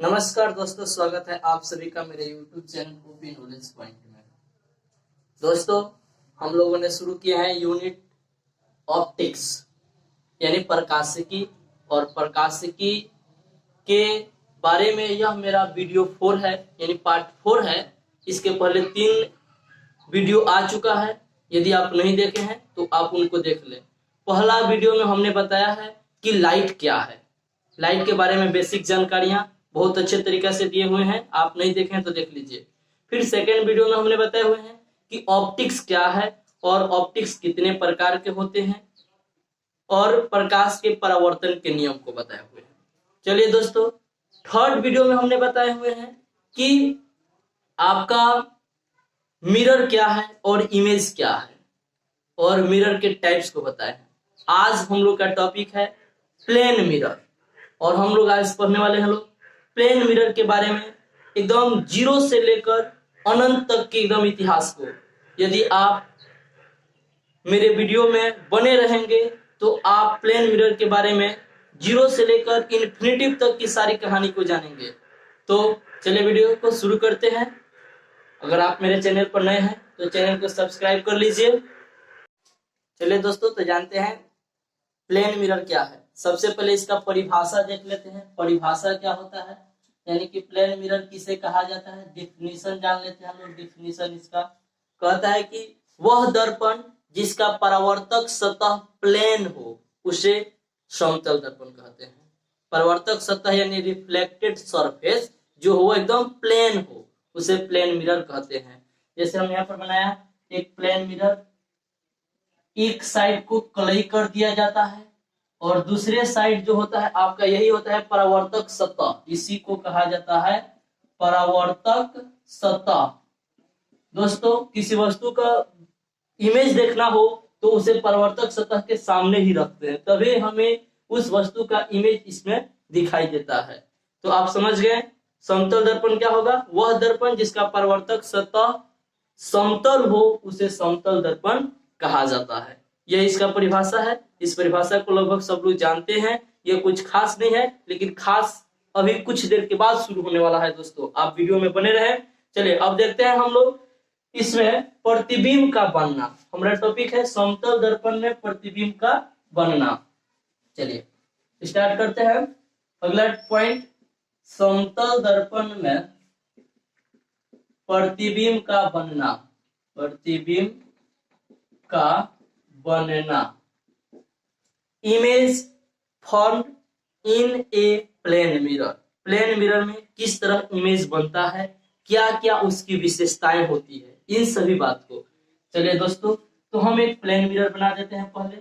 नमस्कार दोस्तों, स्वागत है आप सभी का मेरे YouTube channel OP knowledge point में। दोस्तों, हम लोगों ने शुरू किया है यूनिट ऑप्टिक्स यानी प्रकाशिकी, और प्रकाशिकी के बारे में यह मेरा वीडियो 4 है यानी पार्ट 4 है। इसके पहले 3 वीडियो आ चुका है। यदि आप नहीं देखे हैं तो आप उनको देख लें। पहला वीडियो में हमने बताया है कि लाइट क्या है। लाइट के बारे में बेसिक जानकारियां बहुत अच्छे तरीके से दिए हुए हैं, आप नहीं देखे हैं तो देख लीजिए। फिर सेकेंड वीडियो में हमने बताए हुए हैं कि ऑप्टिक्स क्या है और ऑप्टिक्स कितने प्रकार के होते हैं, और प्रकाश के परावर्तन के नियम को बताए हुए हैं। चलिए दोस्तों, थर्ड वीडियो में हमने बताए हुए हैं कि आपका मिरर क्या है और इमेज क्या है, और मिरर के टाइप्स को बताए हैं। आज हम लोग का टॉपिक है प्लेन मिरर, और हम लोग आज पढ़ने वाले हैं लोग प्लेन मिरर के बारे में, एकदम जीरो से लेकर अनंत तक के एकदम इतिहास को। यदि आप मेरे वीडियो में बने रहेंगे तो आप प्लेन मिरर के बारे में जीरो से लेकर इन्फिनिटी तक की सारी कहानी को जानेंगे। तो चलिए वीडियो को शुरू करते हैं। अगर आप मेरे चैनल पर नए हैं तो चैनल को सब्सक्राइब कर लीजिए। चलिए दोस्तों, तो जानते हैं प्लेन मिरर क्या है। सबसे पहले इसका परिभाषा देख लेते हैं। परिभाषा क्या होता है, यानी कि प्लेन मिरर किसे कहा जाता है, डिफिनीशन जान लेते हैं हम लोग। डिफिनीशन इसका कहता है कि वह दर्पण जिसका परावर्तक सतह प्लेन हो उसे समतल दर्पण कहते हैं। परावर्तक सतह यानी रिफ्लेक्टेड सरफेस जो हो एकदम प्लेन हो उसे प्लेन मिरर कहते हैं। जैसे हम यहाँ पर बनाया एक प्लेन मिरर, एक साइड को कलई कर दिया जाता है और दूसरे साइड जो होता है आपका यही होता है परावर्तक सतह। इसी को कहा जाता है परावर्तक सतह। दोस्तों, किसी वस्तु का इमेज देखना हो तो उसे परावर्तक सतह के सामने ही रखते हैं, तभी हमें उस वस्तु का इमेज इसमें दिखाई देता है। तो आप समझ गए, समतल दर्पण क्या होगा, वह दर्पण जिसका परावर्तक सतह समतल हो उसे समतल दर्पण कहा जाता है। यह इसका परिभाषा है। इस परिभाषा को लगभग सब लोग जानते हैं। यह कुछ खास नहीं है, लेकिन खास अभी कुछ देर के बाद शुरू होने वाला है। दोस्तों, आप वीडियो में बने रहे। चलिए अब देखते हैं हम लोग इसमें प्रतिबिंब का बनना। हमारा टॉपिक है समतल दर्पण में प्रतिबिंब का बनना। चलिए स्टार्ट करते हैं। अगला पॉइंट, समतल दर्पण में प्रतिबिंब का बनना। प्रतिबिंब का बनना। Image formed in a plane mirror. Plane mirror में किस तरह इमेज बनता है, क्या क्या उसकी विशेषताएं होती है, इन सभी बात को। चलिए दोस्तों, तो हम एक प्लेन मिरर बना देते हैं। पहले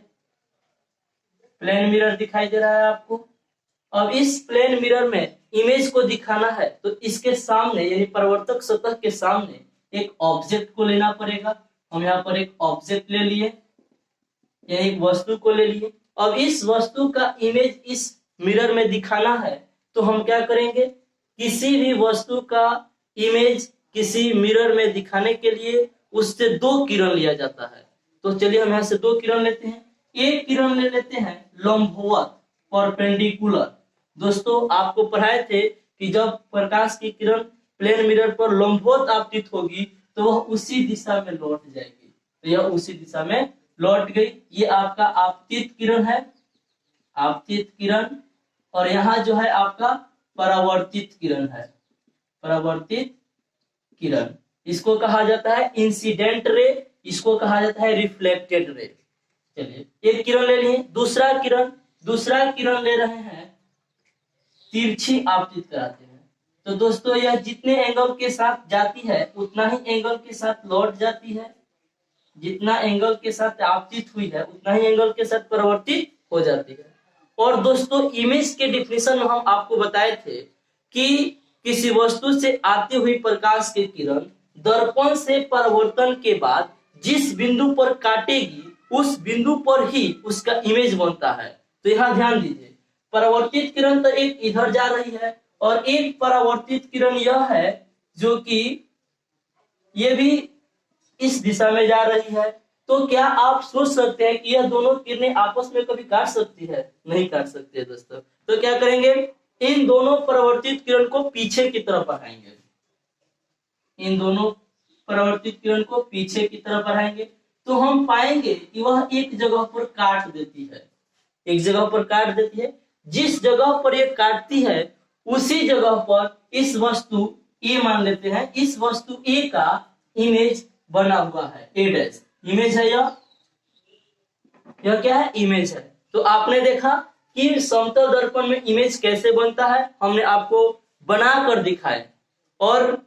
प्लेन मिरर दिखाई दे रहा है आपको। अब इस प्लेन मिरर में इमेज को दिखाना है तो इसके सामने यानी परावर्तक सतह के सामने एक ऑब्जेक्ट को लेना पड़ेगा। हम यहाँ पर एक ऑब्जेक्ट ले लिए, यानी एक वस्तु को ले लिए। अब इस वस्तु का इमेज इस मिरर में दिखाना है तो हम क्या करेंगे, किसी भी वस्तु का इमेज किसी मिरर में दिखाने के लिए उससे 2 किरण लिया जाता है। तो चलिए हम यहाँ से 2 किरण लेते हैं। एक किरण ले लेते हैं लंबवत, परपेंडिकुलर। दोस्तों, आपको पढ़ाए थे कि जब प्रकाश की किरण प्लेन मिरर पर लंबवत आपतित होगी तो वह उसी दिशा में लौट जाएगी। तो यह उसी दिशा में लौट गई। ये आपका आपतित किरण है, आपतित किरण। और यहाँ जो है आपका परावर्तित किरण है, परावर्तित किरण। इसको कहा जाता है इंसिडेंट रे, इसको कहा जाता है रिफ्लेक्टेड रे। चलिए एक किरण ले लिए। दूसरा किरण ले रहे हैं, तिरछी आपतित कराते हैं। तो दोस्तों, यह जितने एंगल के साथ जाती है उतना ही एंगल के साथ लौट जाती है। जितना एंगल के साथ आपतित हुई है उतना ही एंगल के साथ परिवर्तित हो जाती है। और दोस्तों, इमेज के डिफिनेशन में हम आपको बताए थे कि किसी वस्तु से आती हुई प्रकाश की किरण दर्पण से परावर्तन के बाद जिस बिंदु पर काटेगी उस बिंदु पर ही उसका इमेज बनता है। तो यहाँ ध्यान दीजिए, परावर्तित किरण तो एक इधर जा रही है और एक परावर्तित किरण यह है जो कि ये भी इस दिशा में जा रही है। तो क्या आप सोच सकते हैं कि यह दोनों किरणें आपस में कभी काट सकती है? नहीं काट सकती है दोस्तों। तो क्या करेंगे, इन दोनों परावर्तित किरण को पीछे की तरफ बढ़ाएंगे, इन दोनों परावर्तित किरण को पीछे की तरफ बढ़ाएंगे, तो हम पाएंगे कि वह एक जगह पर काट देती है, एक जगह पर काट देती है। जिस जगह पर ये काटती है उसी जगह पर इस वस्तु ए मान लेते हैं, इस वस्तु ए का इमेज बना हुआ है, ए डैश इमेज है, यह क्या है, इमेज है। तो आपने देखा कि समतल दर्पण में इमेज कैसे बनता है, हमने आपको बनाकर दिखाया और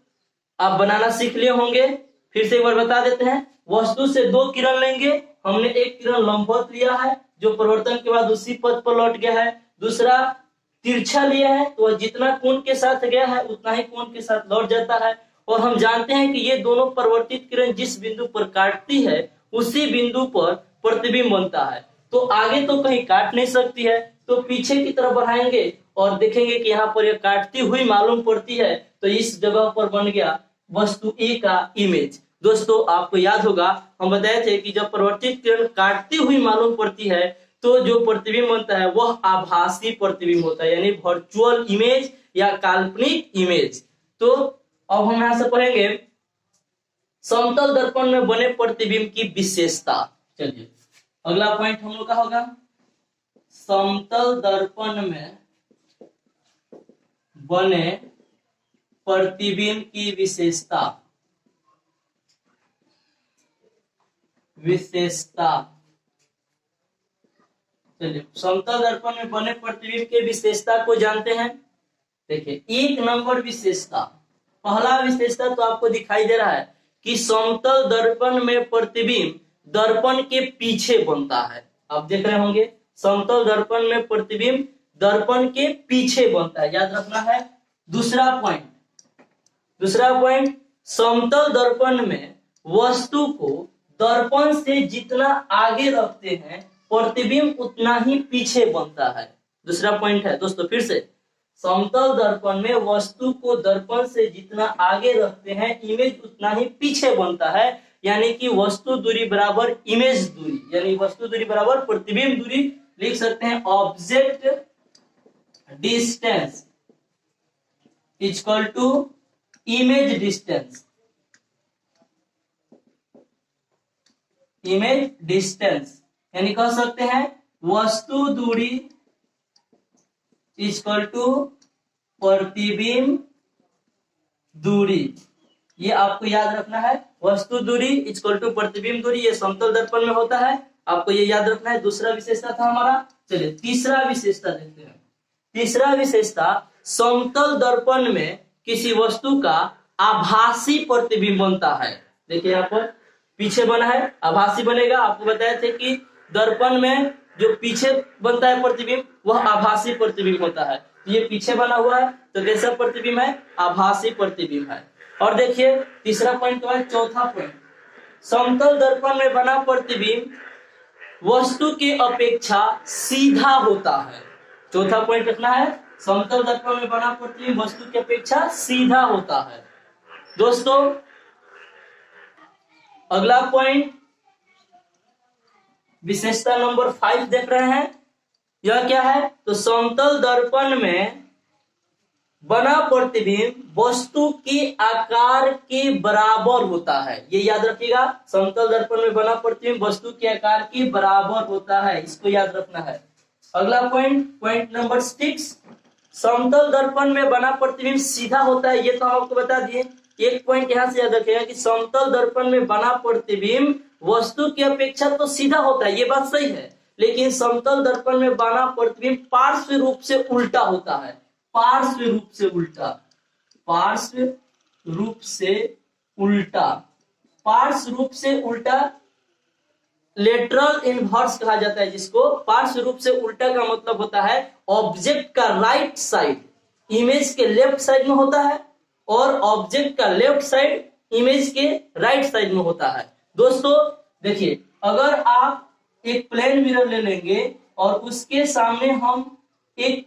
आप बनाना सीख लिए होंगे। फिर से एक बार बता देते हैं, वस्तु से दो किरण लेंगे, हमने एक किरण लंबवत लिया है जो परिवर्तन के बाद उसी पथ पर लौट गया है, दूसरा तिरछा लिया है तो वह जितना कोण के साथ गया है उतना ही कोण के साथ लौट जाता है। और हम जानते हैं कि ये दोनों परिवर्तित किरण जिस बिंदु पर काटती है उसी बिंदु पर प्रतिबिंब बनता है, तो आगे तो कहीं काट नहीं सकती है, तो पीछे की तरफ बढ़ाएंगे और देखेंगे कि यहाँ पर यह काटती हुई मालूम पड़ती है, तो इस जगह पर बन गया वस्तु ए का इमेज। दोस्तों आपको याद होगा हम बताए थे कि जब परिवर्तित किरण काटती हुई मालूम पड़ती है तो जो प्रतिबिंब बनता है वह आभासी प्रतिबिंब होता है, यानी वर्चुअल इमेज या काल्पनिक इमेज। तो अब हम यहां से पढ़ेंगे समतल दर्पण में बने प्रतिबिंब की विशेषता। चलिए अगला पॉइंट हम लोग का होगा समतल दर्पण में बने प्रतिबिंब की विशेषता। चलिए समतल दर्पण में बने प्रतिबिंब के विशेषता को जानते हैं। देखिए एक नंबर विशेषता, पहला विशेषता तो आपको दिखाई दे रहा है कि समतल दर्पण में प्रतिबिंब दर्पण के पीछे बनता है। आप देख रहे होंगे समतल दर्पण में प्रतिबिंब दर्पण के पीछे बनता है, याद रखना है। दूसरा पॉइंट समतल दर्पण में वस्तु को दर्पण से जितना आगे रखते हैं प्रतिबिंब उतना ही पीछे बनता है। दूसरा पॉइंट है दोस्तों, फिर से समतल दर्पण में वस्तु को दर्पण से जितना आगे रखते हैं इमेज उतना ही पीछे बनता है, यानी कि वस्तु दूरी बराबर इमेज दूरी, यानी वस्तु दूरी बराबर प्रतिबिंब दूरी। लिख सकते हैं object distance equal to image distance, image distance यानी कह सकते हैं वस्तु दूरी इक्वल टू प्रतिबिंब दूरी। ये आपको याद रखना है, वस्तु दूरी इक्वल टू प्रतिबिंब दूरी, ये समतल दर्पण में होता है, आपको ये याद रखना है। दूसरा विशेषता था हमारा। चलिए तीसरा विशेषता देखते हैं। तीसरा विशेषता समतल दर्पण में किसी वस्तु का आभासी प्रतिबिंब बनता है। देखिए यहाँ पर पीछे बना है, आभासी बनेगा। आपको बताए थे कि दर्पण में जो पीछे बनता है प्रतिबिंब वह आभासी प्रतिबिंब होता है, तो ये पीछे बना हुआ है तो कैसा प्रतिबिंब है, आभासी प्रतिबिंब है। और देखिए तीसरा पॉइंट तो है। चौथा पॉइंट समतल दर्पण में बना प्रतिबिंब वस्तु की अपेक्षा सीधा होता है। चौथा पॉइंट रखना है, समतल दर्पण में बना प्रतिबिंब वस्तु की अपेक्षा सीधा होता है। दोस्तों अगला पॉइंट विशेषता नंबर 5 देख रहे हैं, यह क्या है, तो समतल दर्पण में बना प्रतिबिंब वस्तु के आकार के बराबर होता है। ये याद रखिएगा, समतल दर्पण में बना प्रतिबिंब वस्तु के आकार के बराबर होता है, इसको याद रखना है। अगला पॉइंट नंबर 6 समतल दर्पण में बना प्रतिबिंब सीधा होता है, ये तो हम आपको बता दिए। एक पॉइंट यहां से याद रखिएगा कि समतल दर्पण में बना प्रतिबिंब वस्तु की अपेक्षा तो सीधा होता है, ये बात सही है, लेकिन समतल दर्पण में बना प्रतिबिंब पार्श्व रूप से उल्टा होता है। पार्श्व रूप से उल्टा, पार्श्व रूप से उल्टा, पार्श्व रूप से उल्टा लेटरल इनवर्स कहा जाता है जिसको। पार्श्व रूप से उल्टा का मतलब होता है ऑब्जेक्ट का राइट साइड इमेज के लेफ्ट साइड में होता है और ऑब्जेक्ट का लेफ्ट साइड इमेज के राइट साइड में होता है। दोस्तों देखिए अगर आप एक प्लेन मिरर ले लेंगे और उसके सामने हम एक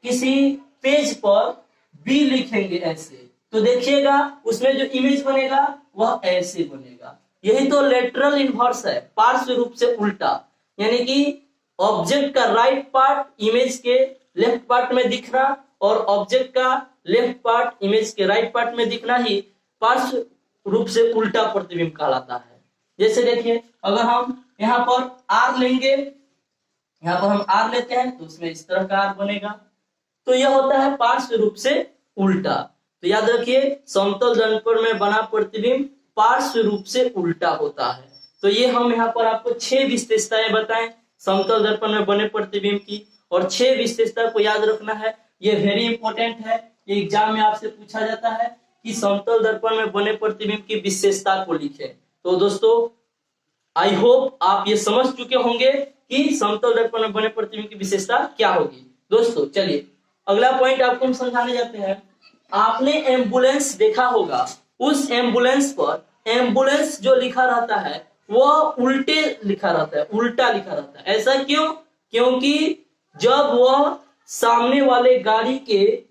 किसी पेज पर बी लिखेंगे ऐसे, तो देखिएगा उसमें जो इमेज बनेगा वह ऐसे बनेगा। यही तो लेटरल इनवर्स है, पार्श्व रूप से उल्टा, यानी कि ऑब्जेक्ट का राइट पार्ट इमेज के लेफ्ट पार्ट में दिखना और ऑब्जेक्ट का लेफ्ट पार्ट इमेज के राइट पार्ट में दिखना ही पार्श्व रूप से उल्टा प्रतिबिंब कहलाता है। जैसे देखिए, अगर हम यहाँ पर आर लेंगे, यहाँ पर हम आर लेते हैं तो उसमें इस तरह का आर बनेगा, तो यह होता है पार्श्व रूप से उल्टा। तो याद रखिए, समतल दर्पण में बना प्रतिबिंब पार्श्व रूप से उल्टा होता है। तो ये हम यहाँ पर आपको 6 विशेषताएं बताएं समतल दर्पण में बने प्रतिबिंब की, और 6 विशेषता को याद रखना है, ये वेरी इंपॉर्टेंट है। ये एग्जाम में आपसे पूछा जाता है कि समतल दर्पण में बने प्रतिबिंब की विशेषता को लिखें। तो दोस्तों, आई होप आप ये समझ चुके होंगे कि समतल दर्पण में बने प्रतिबिंब की विशेषता क्या होगी। दोस्तों चलिए अगला पॉइंट आपको हम समझाने जाते हैं। आपने एम्बुलेंस देखा होगा, उस एम्बुलेंस पर एम्बुलेंस जो लिखा रहता है वह उल्टे लिखा रहता है, उल्टा लिखा रहता है। ऐसा क्यों? क्योंकि जब वह सामने वाले गाड़ी के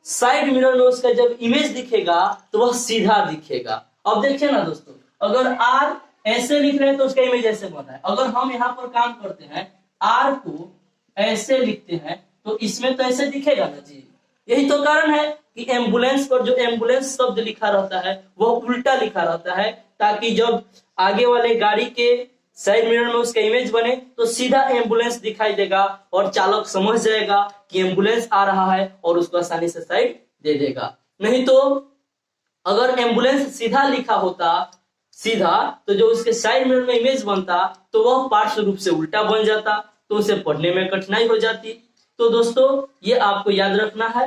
साइड मिरर में उसका जब इमेज दिखेगा तो वह सीधा दिखेगा। अब देखिए ना दोस्तों, अगर आर ऐसे लिख रहे हैं तो उसका इमेज ऐसे बना है। अगर हम यहाँ पर काम करते हैं, आर को ऐसे लिखते हैं तो इसमें तो ऐसे दिखेगा ना जी। यही तो कारण है कि एम्बुलेंस पर जो एम्बुलेंस शब्द लिखा रहता है वह उल्टा लिखा रहता है, ताकि जब आगे वाले गाड़ी के साइड मिरर में उसका इमेज बने तो सीधा एम्बुलेंस दिखाई देगा और चालक समझ जाएगा कि एम्बुलेंस आ रहा है और उसको आसानी से साइड दे देगा। नहीं तो अगर एम्बुलेंस सीधा लिखा होता सीधा, तो जो उसके साइड मिरर में इमेज बनता तो वह पार्श्व रूप से उल्टा बन जाता, तो उसे पढ़ने में कठिनाई हो जाती। तो दोस्तों ये आपको याद रखना है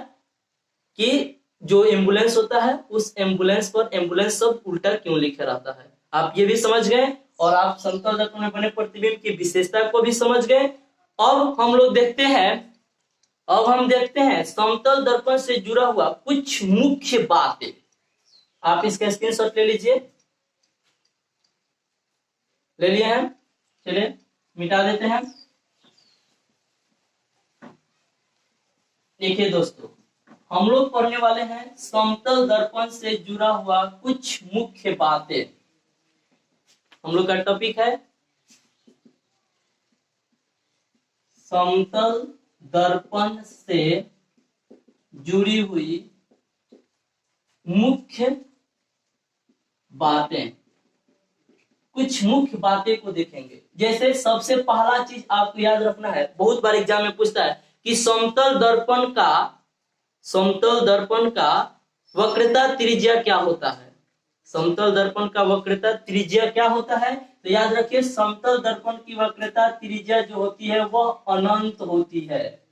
कि जो एम्बुलेंस होता है उस एम्बुलेंस पर एम्बुलेंस शब्द उल्टा क्यों लिखा रहता है। आप ये भी समझ गए और आप समतल दर्पण में बने प्रतिबिंब की विशेषता को भी समझ गए। अब हम देखते हैं समतल दर्पण से जुड़ा हुआ कुछ मुख्य बातें। आप इसका स्क्रीनशॉट ले लीजिए। ले लिए हैं, चलिए मिटा देते हैं। देखिए दोस्तों, हम लोग पढ़ने वाले हैं समतल दर्पण से जुड़ा हुआ कुछ मुख्य बातें। हम लोग का टॉपिक है समतल दर्पण से जुड़ी हुई मुख्य बातें। कुछ मुख्य बातें को देखेंगे। जैसे सबसे पहला चीज आपको याद रखना है, बहुत बार एग्जाम में पूछता है कि समतल दर्पण का वक्रता त्रिज्या क्या होता है। समतल दर्पण का वक्रता त्रिज्या क्या होता है? तो याद रखिए, समतल दर्पण की वक्रता त्रिज्या जो होती है वह अनंत होती है।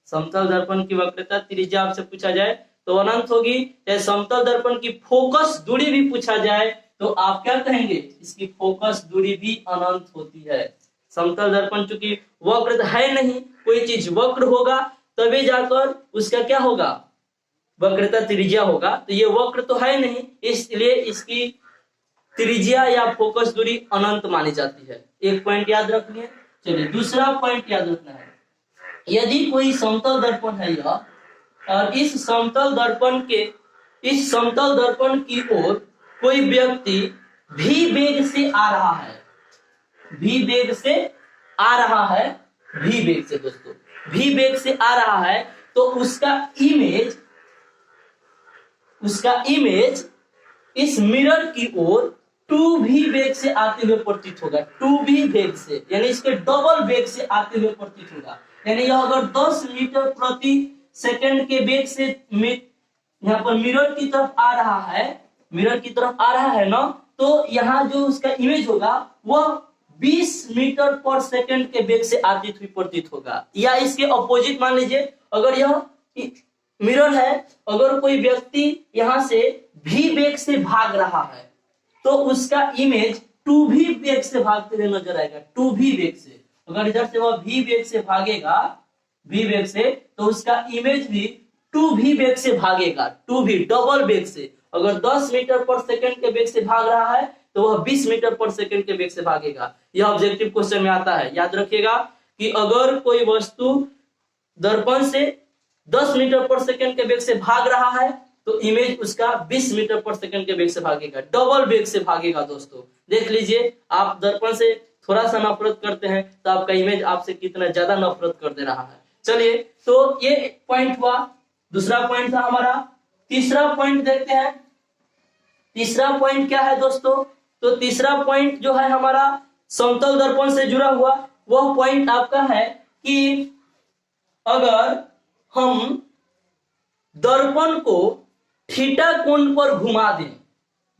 समतल दर्पण की वक्रता त्रिज्या आपसे पूछा जाए तो अनंत होगी। चाहे समतल दर्पण की फोकस दूरी भी पूछा जाए तो आप क्या कहेंगे? इसकी फोकस दूरी भी अनंत होती है। समतल दर्पण चूंकि वक्र है नहीं, कोई चीज वक्र होगा तभी जाकर उसका क्या होगा? वक्रता त्रिज्या होगा। तो ये वक्र तो है नहीं, इसलिए इसकी त्रिज्या या फोकस दूरी अनंत मानी जाती है। एक पॉइंट याद रखिए। चलिए दूसरा पॉइंट याद रखना है, यदि कोई समतल दर्पण है यह, और इस समतल दर्पण की ओर कोई व्यक्ति भी वेग से आ रहा है, भी वेग से आ रहा है, भी वेग से दोस्तों, भी वेग से आ रहा है, तो उसका इमेज इस मिरर की ओर 2v वेग से आते हुए प्रतीत होगा। 2v वेग से यानी इसके डबल वेग से आते हुए प्रतीत होगा। यानी यह अगर 10 मीटर प्रति सेकंड के वेग से यहाँ पर मिरर की तरफ आ रहा है ना, तो यहाँ जो उसका इमेज होगा वह 20 मीटर पर सेकंड के वेग से आती हुई प्रतीत होगा। या इसके अपोजिट मान लीजिए, अगर यह मिरर है, अगर कोई व्यक्ति यहाँ से v वेग से भाग रहा है तो उसका इमेज 2v वेग से भागते हुए नजर आएगा। 2v वेग से, अगर इधर से वह v वेग से भागेगा, v वेग से, तो उसका इमेज भी 2v वेग से भागेगा, 2v डबल वेग से। अगर 10 मीटर पर सेकंड के वेग से भाग रहा है तो वह 20 मीटर पर सेकंड के वेग से भागेगा। यह ऑब्जेक्टिव क्वेश्चन में आता है। याद रखिएगा कि अगर कोई वस्तु दर्पण से 10 मीटर पर सेकंड के वेग से भाग रहा है तो इमेज उसका 20 मीटर पर सेकंड के वेग से भागेगा, डबल वेग से भागेगा। दोस्तों देख लीजिए, आप दर्पण से थोड़ा सा नफरत करते हैं तो आपका इमेज आपसे कितना ज्यादा नफरत कर दे रहा है। चलिए, तो ये पॉइंट हुआ, दूसरा पॉइंट था हमारा। तीसरा पॉइंट देखते हैं। तीसरा पॉइंट क्या है दोस्तों? तो तीसरा पॉइंट जो है हमारा समतल दर्पण से जुड़ा हुआ, वह पॉइंट आपका है कि अगर हम दर्पण को थीटा कोण पर घुमा दें,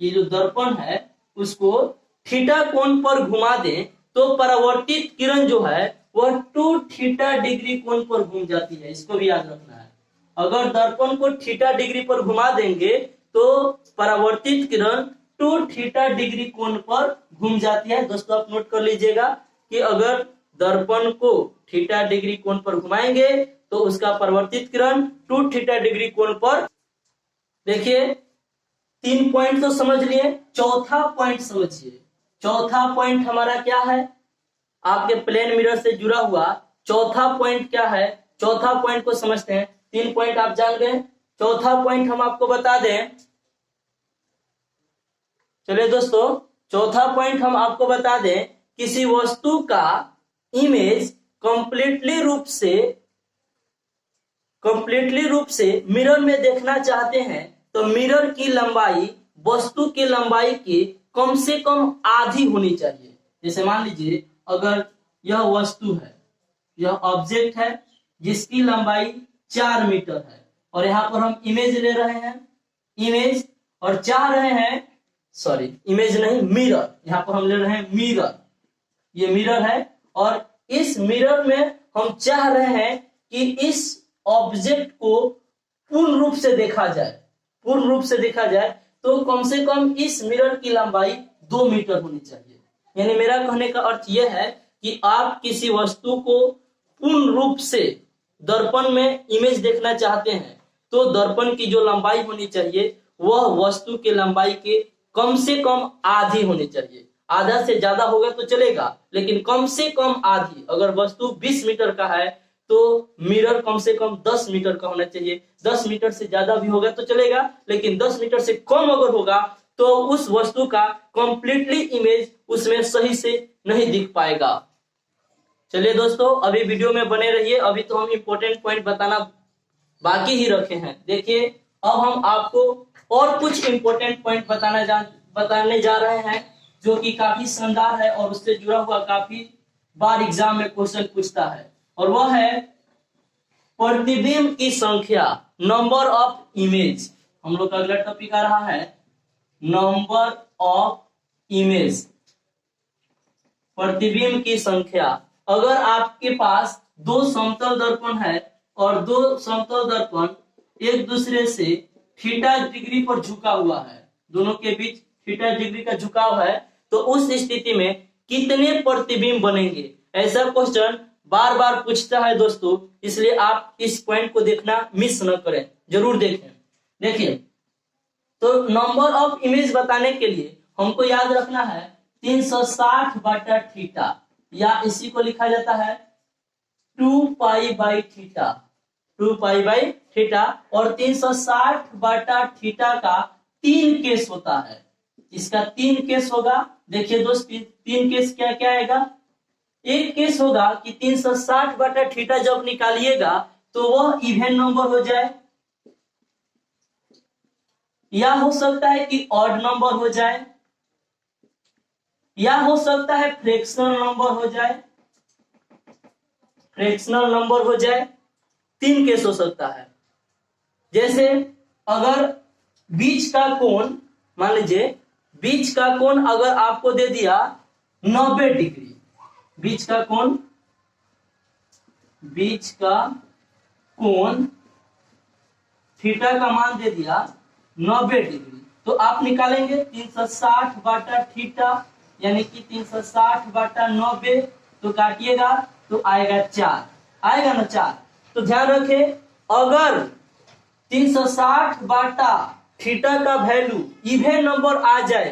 ये जो दर्पण है उसको थीटा कोण पर घुमा दें, तो परावर्तित किरण जो है वह 2 थीटा डिग्री कोण पर घूम जाती है। इसको भी याद रखना है। अगर दर्पण को थीटा डिग्री पर घुमा देंगे तो परावर्तित किरण 2 थीटा डिग्री कोण पर घूम जाती है। दोस्तों, आप नोट कर लीजिएगा कि अगर दर्पण को थीटा डिग्री कोण पर घुमाएंगे तो उसका परावर्तित किरण 2 थीटा डिग्री कोण पर। देखिए, 3 पॉइंट तो समझ लिए, चौथा पॉइंट समझिए। चौथा पॉइंट हमारा क्या है? आपके प्लेन मिरर से जुड़ा हुआ चौथा पॉइंट क्या है? चौथा पॉइंट को समझते हैं। 3 पॉइंट आप जान गए, चौथा पॉइंट हम आपको बता दें। चलिए दोस्तों, चौथा पॉइंट हम आपको बता दें, किसी वस्तु का इमेज कंप्लीटली रूप से मिरर में देखना चाहते हैं तो मिरर की लंबाई वस्तु की लंबाई की कम से कम आधी होनी चाहिए। जैसे मान लीजिए, अगर यह वस्तु है, यह ऑब्जेक्ट है जिसकी लंबाई 4 मीटर है, और यहाँ पर हम इमेज ले रहे हैं, इमेज, और चाह रहे हैं, सॉरी इमेज नहीं, मिरर, यहाँ पर हम ले रहे हैं मिरर, ये मिरर है, और इस मिरर में हम चाह रहे हैं कि इस ऑब्जेक्ट को पूर्ण रूप से देखा जाए, तो कम से कम इस मिरर की लंबाई 2 मीटर होनी चाहिए। यानी मेरा कहने का अर्थ यह है कि आप किसी वस्तु को पूर्ण रूप से दर्पण में इमेज देखना चाहते हैं तो दर्पण की जो लंबाई होनी चाहिए वह वस्तु की लंबाई के कम से कम आधी होनी चाहिए। आधा से ज्यादा होगा तो चलेगा, लेकिन कम से कम आधी। अगर वस्तु 20 मीटर का है तो मिरर कम से कम 10 मीटर का होना चाहिए। 10 मीटर से ज्यादा भी होगा तो चलेगा, लेकिन 10 मीटर से कम अगर होगा तो उस वस्तु का कंप्लीटली इमेज उसमें सही से नहीं दिख पाएगा। चलिए दोस्तों, अभी वीडियो में बने रहिए। अभी तो हम इंपॉर्टेंट पॉइंट बताना बाकी ही रखे हैं। देखिए, अब हम आपको और कुछ इंपॉर्टेंट पॉइंट बताने जा रहे हैं जो कि काफी शानदार है और उससे जुड़ा हुआ काफी बार एग्जाम में क्वेश्चन पूछता है, और वह है प्रतिबिंब की संख्या, नंबर ऑफ इमेज। हम लोग का अगला टॉपिक आ रहा है नंबर ऑफ इमेज, प्रतिबिंब की संख्या। अगर आपके पास 2 समतल दर्पण है और 2 समतल दर्पण एक दूसरे से थीटा डिग्री पर झुका हुआ है, दोनों के बीच थीटा डिग्री का झुकाव है, तो उस स्थिति में कितने प्रतिबिंब बनेंगे? ऐसा क्वेश्चन बार बार पूछता है दोस्तों, इसलिए आप इस पॉइंट को देखना मिस न करें, जरूर देखें। देखिए, तो नंबर ऑफ इमेज बताने के लिए हमको याद रखना है 360/थीटा, या इसी को लिखा जाता है 2π/थीटा, 2π/थीटा। और 360/थीटा का 3 केस होता है, इसका 3 केस होगा। देखिए दोस्त, 3 केस क्या क्या आएगा? एक केस होगा कि 360/थीटा जब निकालिएगा तो वह इवन नंबर हो जाए, या हो सकता है कि ऑड नंबर हो जाए, या हो सकता है फ्रैक्शनल नंबर हो जाए, 3 केस हो सकता है। जैसे अगर बीच का कोण, मान लीजिए बीच का कोण अगर आपको दे दिया 90 डिग्री, बीच का कोण थीटा का मान दे दिया 90 डिग्री, तो आप निकालेंगे 360/थीटा, यानी कि 360/90, तो काटिएगा तो आएगा 4, आएगा ना 4। तो ध्यान रखें, अगर 360/थीटा का वैल्यू इवन नंबर आ जाए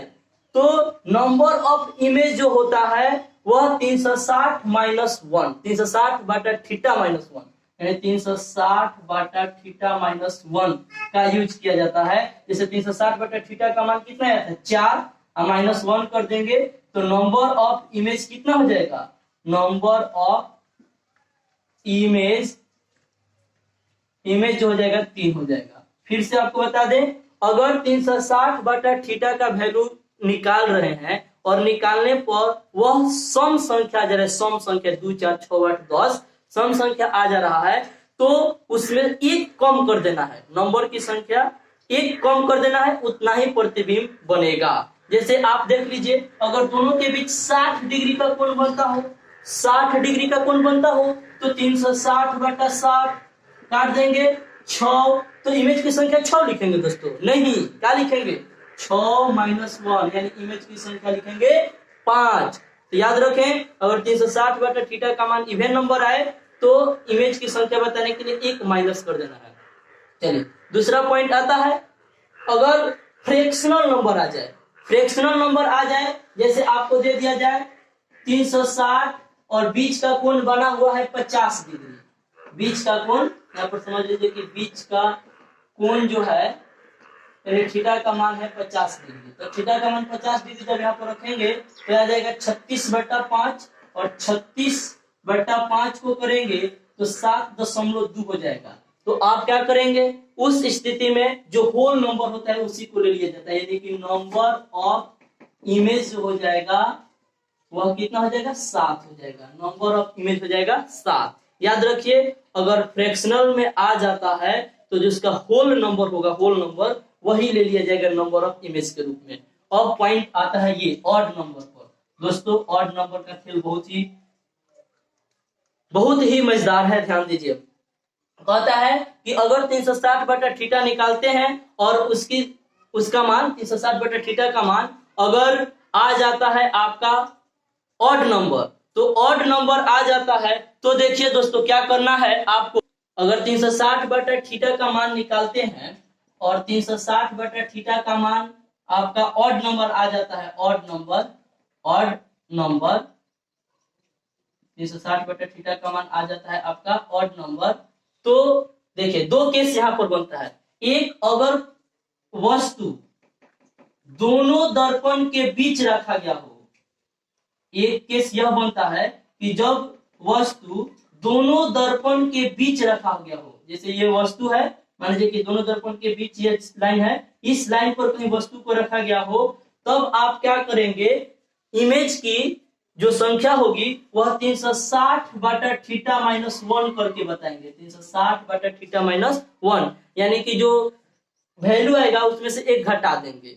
तो नंबर ऑफ इमेज जो होता है वह 360-1, 360/θ-1, यानी 360/θ-1 का यूज किया जाता है। जैसे 360/θ का मान कितना आता है? 4, और -1 कर देंगे तो नंबर ऑफ इमेज कितना हो जाएगा? नंबर ऑफ इमेज इमेज जो हो जाएगा 3 हो जाएगा। फिर से आपको बता दें, अगर 360 बटा थीटा का वैल्यू निकाल रहे हैं और निकालने पर वह सम संख्या आ जा रहा है, सम संख्या 2 4 6 8 10 सम संख्या आ जा रहा है, तो उसमें एक कम कर देना है, नंबर की संख्या एक कम कर देना है, उतना ही प्रतिबिंब बनेगा। जैसे आप देख लीजिए, अगर दोनों के बीच 60 डिग्री का कोण बनता हो, 60 डिग्री का कोण बनता हो, तो 360 बटा 60 काट देंगे 6, तो इमेज की संख्या 6 लिखेंगे दोस्तों, नहीं क्या लिखेंगे 6 माइनस 1, यानी इमेज की संख्या लिखेंगे 5। तो याद रखें, अगर 360 बटा थीटा का मान इवन नंबर आए तो इमेज की संख्या बताने के लिए 1 माइनस कर देना है। चलिए दूसरा पॉइंट आता है, अगर फ्रैक्शनल नंबर आ जाए, फ्रैक्शनल नंबर आ जाए, जैसे आपको दे दिया जाए 360 और बीच का कोण बना हुआ है 50 डिग्री, बीच का कोण यहाँ पर समझ लीजिए कि बीच का कोण जो है यानी थीटा का मान है 50 डिग्री, तो थीटा का मान 50 डिग्री जब यहाँ पर रखेंगे तो आ जाएगा 36 बटा 5, और 36 बटा 5 को करेंगे तो 7.2 हो जाएगा। तो आप क्या करेंगे, उस स्थिति में जो होल नंबर होता है उसी को ले लिया जाता है, यानी कि नंबर ऑफ इमेज जो हो जाएगा वह कितना हो जाएगा 7 हो जाएगा, नंबर ऑफ इमेज हो जाएगा 7। याद रखिए, अगर फ्रैक्शनल में आ जाता है तो जिसका होल नंबर होगा, होल नंबर वही ले लिया जाएगा नंबर ऑफ इमेज के रूप में। अब पॉइंट आता है ये ऑड नंबर पर। दोस्तों ऑड नंबर का खेल बहुत ही मजेदार है, ध्यान दीजिए। कहता है कि अगर 360 बटा थीटा निकालते हैं और उसका मान 360 बटा थीटा का मान अगर आ जाता है आपका ऑड नंबर, तो ऑड नंबर आ जाता है तो देखिए दोस्तों क्या करना है आपको, अगर 360 बटा थीटा का मान निकालते हैं और 360 बटा थीटा का मान आपका ऑड नंबर आ जाता है, ऑड नंबर 360 बटा थीटा का मान आ जाता है आपका ऑड नंबर, तो देखिए दो केस यहां पर बनता है। एक, अगर वस्तु दोनों दर्पण के बीच रखा गया हो, एक केस यह बनता है कि जब वस्तु दोनों दर्पण के बीच रखा गया हो, जैसे ये वस्तु है, मान लीजिए कि दोनों दर्पण के बीच ये लाइन है, इस लाइन पर कहीं वस्तु को रखा गया हो, तब आप क्या करेंगे, इमेज की जो संख्या होगी वह 360 बटा थीटा माइनस 1 करके बताएंगे, 360 बटा थीटा माइनस 1, यानी कि जो वैल्यू आएगा उसमें से एक घटा देंगे।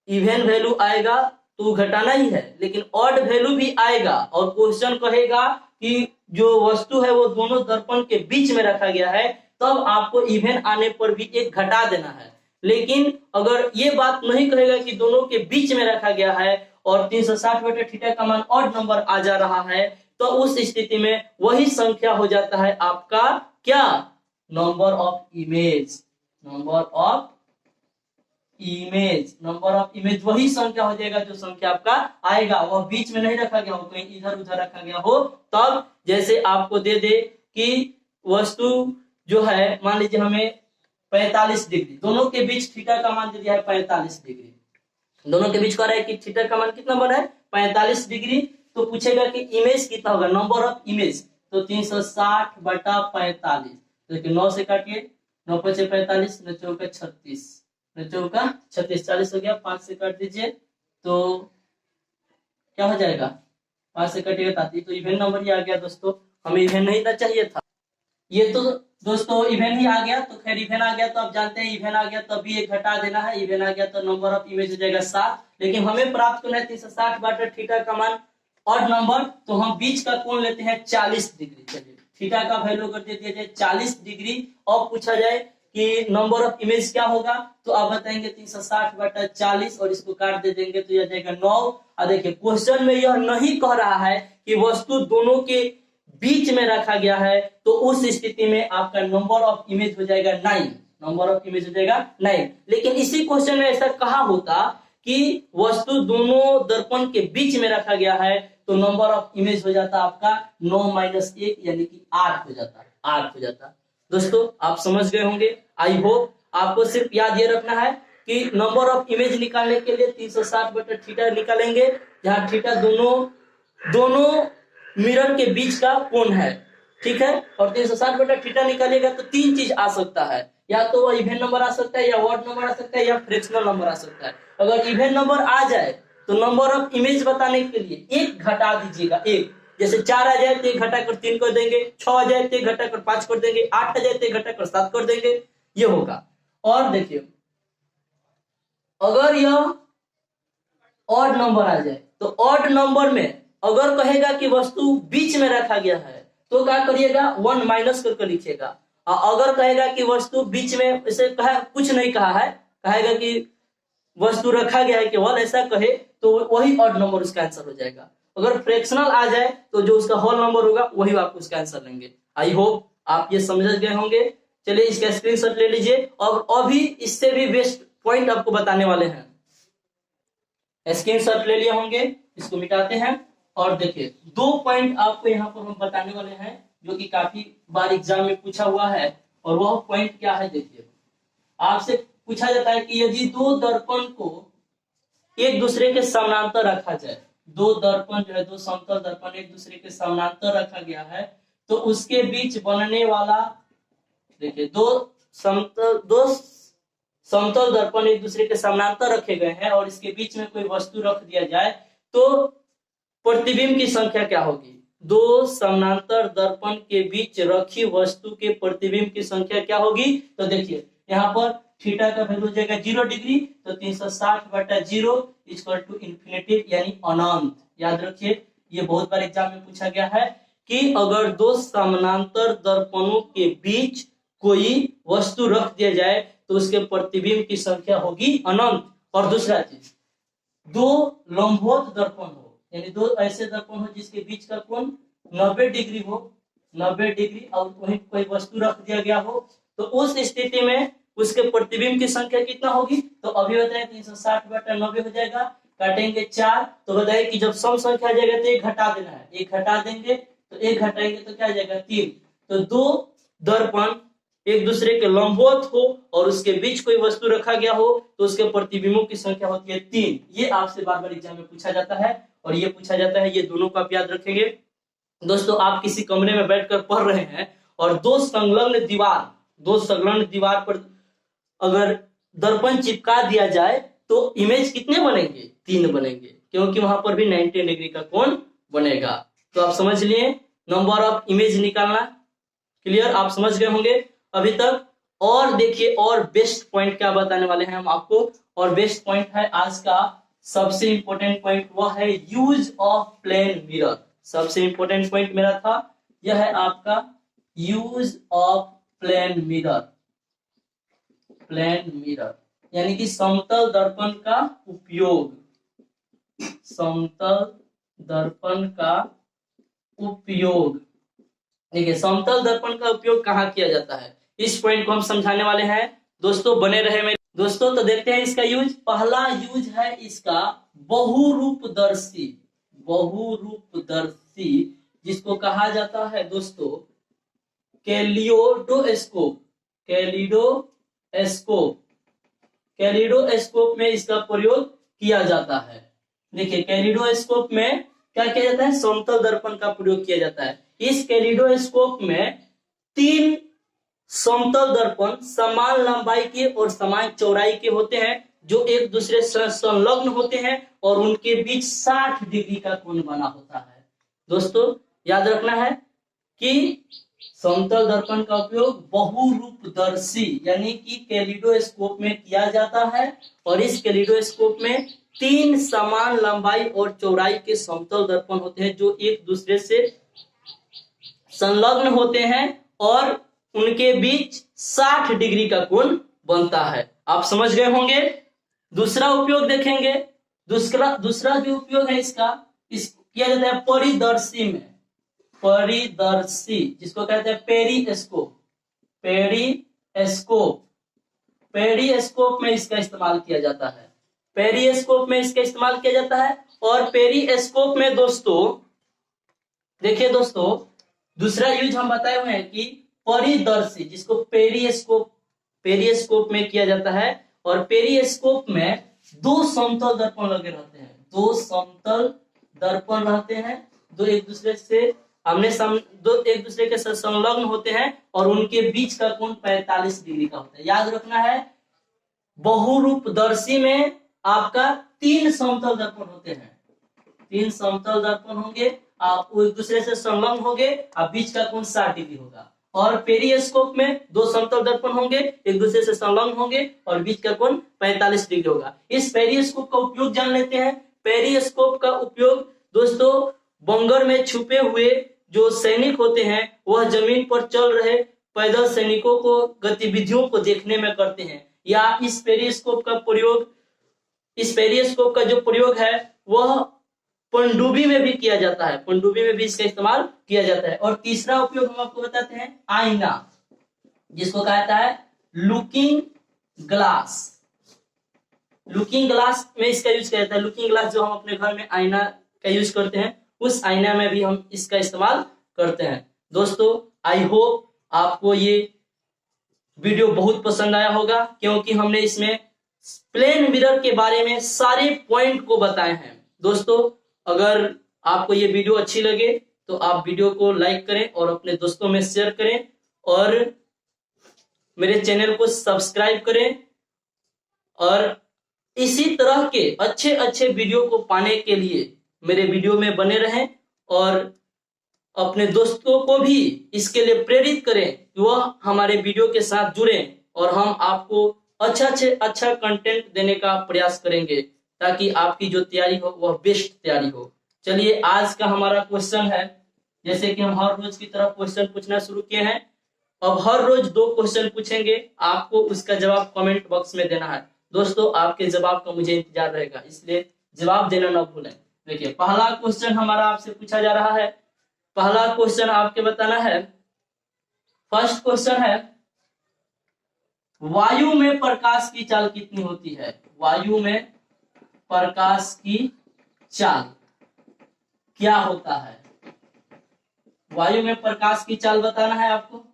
इवन वैल्यू आएगा तो घटाना ही है, लेकिन ऑड वैल्यू भी आएगा और क्वेश्चन कहेगा कि जो वस्तु है वो दोनों दर्पण के बीच में रखा गया है, तब आपको इवन आने पर भी एक घटा देना है। लेकिन अगर ये बात नहीं कहेगा कि दोनों के बीच में रखा गया है और 360 बटा थीटा का मान ऑड नंबर आ जा रहा है, तो उस स्थिति में वही संख्या हो जाता है आपका क्या, number of image, number of image वही संख्या हो जाएगा जो संख्या आपका आएगा, वह बीच में नहीं रखा गया हो, कहीं इधर उधर रखा गया हो। तब जैसे आपको दे दे कि वस्तु जो है, मान लीजिए हमें 45 डिग्री, दोनों के बीच थीटा का मान दे दिया है 45 डिग्री, दोनों के बीच कह रहा है कि थीटा का मान कितना बना है 45 डिग्री, तो पूछेगा कि इमेज कितना होगा, नंबर ऑफ इमेज, तो 360 बटा 45, देखिए 9 से काटिए, 9 5 45, 9 चौका 36, 9 चौका 36, 40 हो गया, 5 से काट दीजिए तो क्या हो जाएगा, 5 से कटेगा 33, तो इवन नंबर ही आ गया दोस्तों, हमें इवन नहीं ना चाहिए था, ये तो दोस्तों इवन ही आ गया, तो खैर इवन आ गया तो आप जानते हैं इवन आ गया तो अभी एक घटा देना है, इवन आ गया तो नंबर ऑफ इमेज हो जाएगा 7, लेकिन हमें प्राप्त करना है 360 बटा थीटा का मान ऑड नंबर, तो हम बीच का कोण लेते हैं 40 डिग्री। चलिए थीटा का वैल्यू कर दे दिया जाए 40 डिग्री, और पूछा जाए कि नंबर ऑफ इमेज क्या होगा, तो आप बताएंगे 360 बटा 40 और इसको काट दे देंगे तो यह जाएगा 9। और देखिए क्वेश्चन में यह नहीं कह रहा है कि वस्तु दोनों के बीच में रखा गया है, तो उस स्थिति में आपका नंबर ऑफ इमेज हो जाएगा 9, नंबर ऑफ इमेज हो जाएगा 9। लेकिन इसी क्वेश्चन में ऐसा कहा होता कि वस्तु दोनों दर्पण के बीच में रखा गया है, तो नंबर ऑफ इमेज हो जाता आपका 9 माइनस 1 यानी कि 8 हो जाता, 8 हो जाता। दोस्तों आप समझ गए होंगे, आई होप। आपको सिर्फ याद ये रखना है कि नंबर ऑफ इमेज निकालने के लिए 360 बटा थीटा निकालेंगे, जहां थीटा दोनों मिरर के बीच का कोण है, ठीक है। और 360 बटा थीटा निकालिएगा तो तीन चीज आ सकता है, या तो वो इवन नंबर आ सकता है, या ऑड नंबर आ सकता है, या फ्रैक्शनल नंबर आ सकता है। अगर इवन नंबर आ जाए तो नंबर ऑफ इमेज बताने के लिए एक घटा दीजिएगा, एक। जैसे 4 आ जाए तो एक घटाकर 3 कर देंगे, 6 आ जाए तो एक घटाकर 5 कर देंगे, 8 आ जाए तो एक घटाकर 7 कर देंगे, ये होगा। और देखिए अगर यह ऑड नंबर आ जाए तो ऑड नंबर में अगर कहेगा कि वस्तु बीच में रखा गया है तो क्या करिएगा, 1 माइनस करके लिखिएगा। और अगर कहेगा कि वस्तु बीच में, इसे कहा कुछ नहीं कहा है, कहेगा कि वस्तु रखा गया है केवल, ऐसा कहे तो वही ऑड नंबर उसका आंसर हो जाएगा। अगर फ्रैक्शनल आ जाए तो जो उसका होल नंबर होगा वही आप उसका आंसर लेंगे। आई होप आप ये समझ गए होंगे। चलिए इसका स्क्रीनशॉट ले लीजिए। और अभी इससे भी बेस्ट पॉइंट आपको बताने वाले हैं, स्क्रीनशॉट ले लिए होंगे, इसको मिटाते हैं। और देखिए 2 पॉइंट आपको यहाँ पर हम बताने वाले हैं जो कि काफी बार एग्जाम में पूछा हुआ है। और वह पॉइंट क्या है, देखिए आपसे पूछा जाता है कि यदि दो दर्पण को एक दूसरे के समानांतर रखा जाए, दो दर्पण जो है, दो समतल दर्पण एक दूसरे के समानांतर रखा गया है, तो उसके बीच बनने वाला, देखिए दो समतल दर्पण एक दूसरे के समानांतर रखे गए हैं और इसके बीच में कोई वस्तु रख दिया जाए तो प्रतिबिंब की संख्या क्या होगी। दो समानांतर दर्पण के बीच रखी वस्तु के प्रतिबिंब की संख्या क्या होगी। तो देखिए यहाँ पर थीटा का वैल्यू हो जाएगा 0 डिग्री, तो 360 बटा 0 इक्वल टू इन्फिनिटी यानी अनंत। याद रखिए ये बहुत बार एग्जाम में पूछा गया है कि अगर दो समानांतर दर्पणों के बीच कोई वस्तु रख दिया जाए तो उसके प्रतिबिंब की संख्या होगी अनंत। और दूसरा चीज, दो लंबवत दर्पण हो, यानी दो ऐसे दर्पण हो जिसके बीच का कोण 90 डिग्री हो, 90 डिग्री, और वहीं कोई वस्तु रख दिया गया हो, तो उस स्थिति में उसके प्रतिबिंब की संख्या कितना होगी। तो अभी बताए 360 बटा 90 हो जाएगा, काटेंगे 4, तो बताइए कि जब सम संख्या आ जाएगा तो एक घटा देना है, एक घटा देंगे तो एक घटाएंगे तो क्या आ जाएगा 3। तो दो दर्पण एक दूसरे के लंबवत हो और उसके बीच कोई वस्तु रखा गया हो तो उसके प्रतिबिंबों की संख्या होती है 3। ये आपसे बार बार एग्जाम में पूछा जाता है और ये पूछा जाता है, ये दोनों को आप याद रखेंगे। दोस्तों आप किसी कमरे में बैठकर पढ़ रहे हैं और दो संलग्न दीवार पर अगर दर्पण चिपका दिया जाए तो इमेज कितने बनेंगे, 3 बनेंगे, क्योंकि वहां पर भी 90 डिग्री का कोण बनेगा। तो आप समझ लिए नंबर ऑफ इमेज निकालना। क्लियर, आप समझ गए होंगे अभी तक। और देखिए और बेस्ट पॉइंट क्या बताने वाले हैं हम आपको। और बेस्ट पॉइंट है आज का सबसे इंपॉर्टेंट पॉइंट, वह है यूज ऑफ प्लेन मिरर। सबसे इंपॉर्टेंट पॉइंट मेरा था यह है आपका use of plane mirror. Plane mirror यानी कि समतल दर्पण का उपयोग, समतल दर्पण का उपयोग। देखिए समतल दर्पण का उपयोग कहाँ किया जाता है, इस पॉइंट को हम समझाने वाले हैं। दोस्तों बने रहे मेरे दोस्तों। तो देखते हैं इसका यूज। पहला यूज है इसका बहुरूपदर्शी, बहुरूपदर्शी जिसको कहा जाता है दोस्तों कैलिडोस्कोप। कैलिडोस्कोप में इसका प्रयोग किया जाता है। देखिए कैलिडोस्कोप में क्या किया जाता है, समतल दर्पण का प्रयोग किया जाता है। इस कैलिडोस्कोप में 3 समतल दर्पण समान लंबाई के और समान चौड़ाई के होते हैं जो एक दूसरे से संलग्न होते हैं और उनके बीच 60 डिग्री का कोण बना होता है। दोस्तों याद रखना है कि समतल दर्पण का उपयोग बहुरूपदर्शी यानी कि कैलिडोस्कोप में किया जाता है और इस कैलिडोस्कोप में 3 समान लंबाई और चौड़ाई के समतल दर्पण होते हैं जो एक दूसरे से संलग्न होते हैं और उनके बीच 60 डिग्री का कोण बनता है। आप समझ गए होंगे। दूसरा उपयोग देखेंगे। दूसरा जो उपयोग है इसका किया जाता है परिदर्शी में, परिदर्शी जिसको कहते हैं पेरिस्कोप। पेरिस्कोप में इसका इस्तेमाल किया जाता है। पेरिस्कोप में इसका इस्तेमाल किया जाता है। और पेरिस्कोप में दोस्तों देखिए दोस्तों दूसरा यूज हम बताए हुए हैं कि परिदर्शी जिसको पेरिस्कोप में किया जाता है। और पेरिस्कोप में 2 समतल दर्पण लगे रहते हैं, 2 समतल दर्पण रहते हैं जो एक दूसरे से आमने सामने दो एक दूसरे के साथ संलग्न होते हैं और उनके बीच का कोण 45 डिग्री का होता है। याद रखना है, बहुरूपदर्शी में आपका 3 समतल दर्पण होते हैं, 3 समतल दर्पण होंगे, आप एक दूसरे से संलग्न होंगे, आप बीच का कोण 60 डिग्री होगा। और पेरिस्कोप में 2 समतल दर्पण होंगे, एक दूसरे से संलग्न होंगे और बीच का कोण 45 डिग्री होगा। इस पेरिस्कोप का उपयोग जान लेते हैं। पेरिस्कोप का उपयोग दोस्तों बंगर में छुपे हुए जो सैनिक होते हैं वह जमीन पर चल रहे पैदल सैनिकों को गतिविधियों को देखने में करते हैं, या इस पेरिस्कोप का जो प्रयोग है वह पनडुब्बी में भी किया जाता है, पनडुब्बी में भी इसका इस्तेमाल किया जाता है। और तीसरा उपयोग हम आपको बताते हैं आईना, जिसको कहता है लुकिंग ग्लास। लुकिंग ग्लास में इसका यूज किया जाता है। लुकिंग ग्लास जो हम अपने घर में आईना का यूज करते हैं, उस आईना में भी हम इसका इस्तेमाल करते हैं। दोस्तों आई होप आपको ये वीडियो बहुत पसंद आया होगा, क्योंकि हमने इसमें प्लेन मिरर के बारे में सारे पॉइंट को बताए हैं। दोस्तों अगर आपको ये वीडियो अच्छी लगे तो आप वीडियो को लाइक करें और अपने दोस्तों में शेयर करें और मेरे चैनल को सब्सक्राइब करें, और इसी तरह के अच्छे अच्छे वीडियो को पाने के लिए मेरे वीडियो में बने रहें और अपने दोस्तों को भी इसके लिए प्रेरित करें कि वह हमारे वीडियो के साथ जुड़ें और हम आपको अच्छा कंटेंट देने का प्रयास करेंगे ताकि आपकी जो तैयारी हो वह बेस्ट तैयारी हो। चलिए आज का हमारा क्वेश्चन है, जैसे कि हम हर रोज की तरह क्वेश्चन पूछना शुरू किए हैं, अब हर रोज 2 क्वेश्चन पूछेंगे, आपको उसका जवाब कमेंट बॉक्स में देना है। दोस्तों आपके जवाब का मुझे इंतजार रहेगा, इसलिए जवाब देना ना भूलें। देखिए पहला क्वेश्चन हमारा आपसे पूछा जा रहा है। पहला क्वेश्चन आपके बताना है, फर्स्ट क्वेश्चन है वायु में प्रकाश की चाल कितनी होती है? वायु में प्रकाश की चाल क्या होता है? वायु में प्रकाश की चाल बताना है आपको।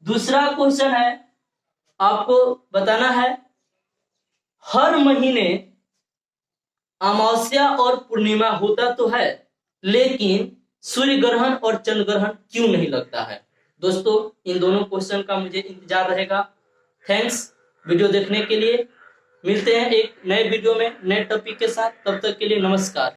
दूसरा क्वेश्चन है, आपको बताना है हर महीने अमावस्या और पूर्णिमा होता तो है, लेकिन सूर्य ग्रहण और चंद्र ग्रहण क्यों नहीं लगता है? दोस्तों इन दोनों क्वेश्चन का मुझे इंतजार रहेगा। थैंक्स वीडियो देखने के लिए। मिलते हैं एक नए वीडियो में नए टॉपिक के साथ, तब तक के लिए नमस्कार।